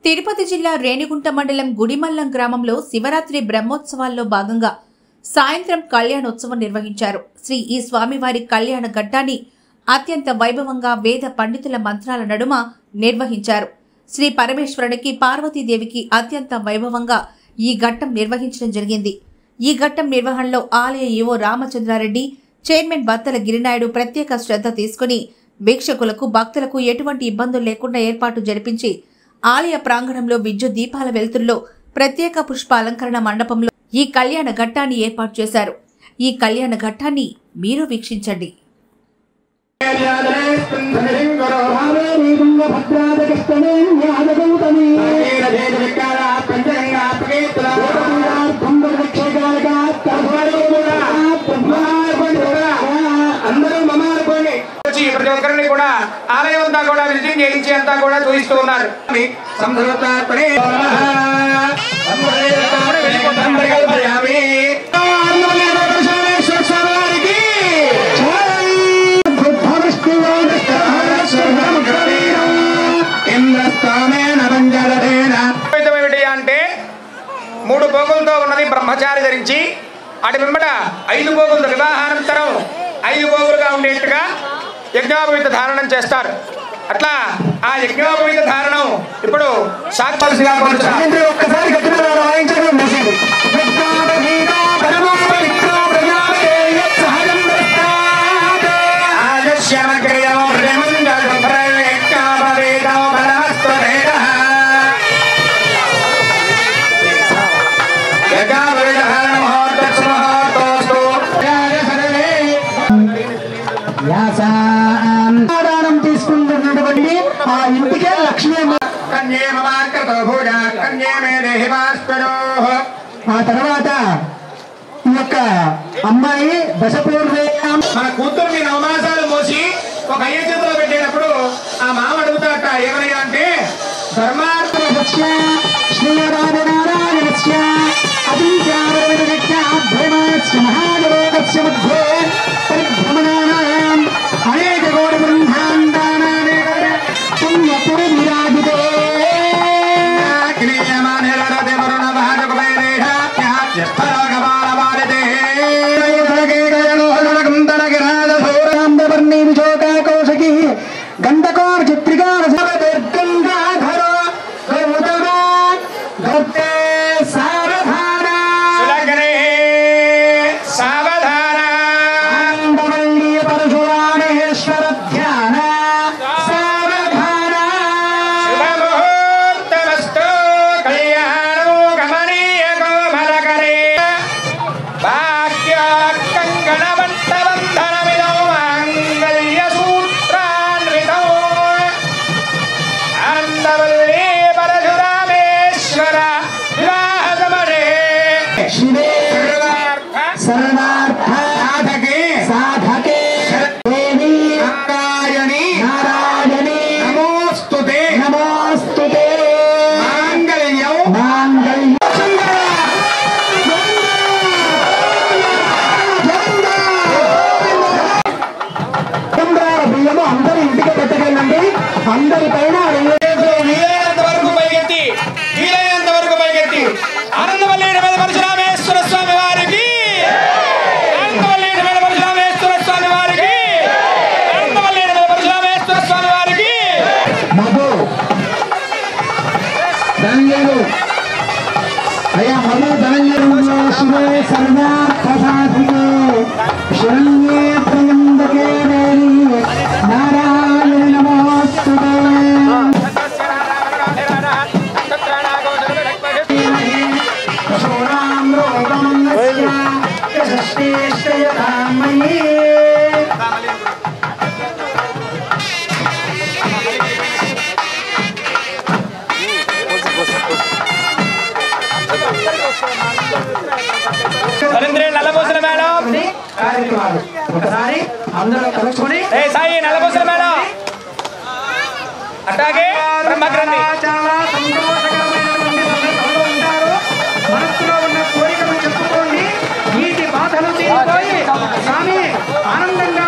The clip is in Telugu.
తిరుపతి జిల్లా రేణిగుంట మండలం గుడిమల్లం గ్రామంలో శివరాత్రి బ్రహ్మోత్సవాల్లో భాగంగా సాయంత్రం కళ్యాణోత్సవం నిర్వహించారు. శ్రీ ఈ స్వామివారి కళ్యాణ ఘట్టాన్ని అత్యంత వైభవంగా వేద పండితుల మంత్రాల నడుమ నిర్వహించారు. శ్రీ పరమేశ్వరునికి పార్వతీదేవికి అత్యంత వైభవంగా ఈ ఘట్టం నిర్వహించడం జరిగింది. ఈ ఘట్టం నిర్వహణలో ఆలయ ఈవో రామచంద్రారెడ్డి, చైర్మన్ బత్తల గిరినాయుడు ప్రత్యేక శ్రద్ధ తీసుకుని వీక్షకులకు భక్తులకు ఎటువంటి ఇబ్బందులు లేకుండా ఏర్పాటు జరిపించి ఆలయ ప్రాంగణంలో విద్యుత్ దీపాల వెలుతురులో ప్రత్యేక పుష్ప అలంకరణ మండపంలో ఈ కళ్యాణ ఘట్టాన్ని ఏర్పాటు చేశారు. ఈ కళ్యాణ ఘట్టాన్ని మీరు వీక్షించండి. ప్రతి ఒక్కరిని కూడా ఆలయం అంతా కూడా విజిటింగ్ చేయించి అంతా కూడా చూపిస్తూ ఉన్నారు. అంటే 3 పోగులతో ఉన్నది బ్రహ్మచారి ధరించి, అటు వెంబడ 5 పోగులతో వివాహానంతరం 5 పోగులుగా ఉండేట్టుగా యజ్ఞోపవీత ధారణం చేస్తారు. అట్లా ఆ యజ్ఞోపవీత ధారణం ఇప్పుడు సాక్షిగా ఒక్కసారి తీసుకున్నటువంటి ఆ ఇంటికే లక్ష్మీ ఆ తర్వాత ఈ యొక్క అమ్మాయి దశపూర్వే మన కూతుర్ని నవమాసాలు మోసి ఒక అయ్య చేతిలో పెట్టేటప్పుడు ఆ మామ అడుగుతాట ఏమనయ్యా అంటే ధర్మార్థ అనేక కోటి బ్రహ్మాండానానే పుణ్యపురి విరాజితే క్రియమానేరదే వరుణ భాజకవేరేహాత్యాత్యస్థలోకపాలవారితే వర్ణీ విశోకాకోశకి గంధకోర చిత్రికార సర్గంగాధరో గౌతమా గర్తే సావధాన సులగ్నే సావధాన ఆనందవల్లి పరశురామేశ్వర ధ్యాన సావధాన శుభముహూర్తమస్తు కళ్యాణో గమనీయ కోమలకరే భాగ్యకంగణవంతవంధనమిదో మాంగళ్య సూత్రాన్వితో ఆనందవల్లి పరశురామేశ్వర వివాహ సమరే శివే సర్వార్థ సాధకే సాధకే దేవి నారాయణి నారాయణి నమోస్తుతే నమోస్తుతే మాంగళ్యం మాంగళ్యం బియ్యము అందరి ఇంటికి పెట్టగలండి. అందరి పైన వీలైనంత వరకు పైకెత్తి ఆనందవల్లి పరశురామేశ్వర స్వామి వారికి, ఆనందవల్లి పరశురామేశ్వర స్వామి వారికి, ఆనందవల్లి పరశురామేశ్వర స్వామి వారికి. మధు ధనంజయుడు అయ్యా మధు ధనంజయుడు శివే సర్వార్థసాధికే శరణ్యే త్రయంబకే దేవి నారాయణ నమోస్తుతే నల్లబోసిన మేడం ఒకసారి అందరూ కలుసుకొని సాయి నల్లబోసిన మేడం అట్లాగే బ్రహ్మగ్రంథి చాలా సంతోషకరమైనటువంటి సందర్భంలో ఉంటారు. మనస్సులో ఉన్న కోరికను చెప్పుకోండి, నీటి బాధలు తీరిపోయి స్వామి ఆనందంగా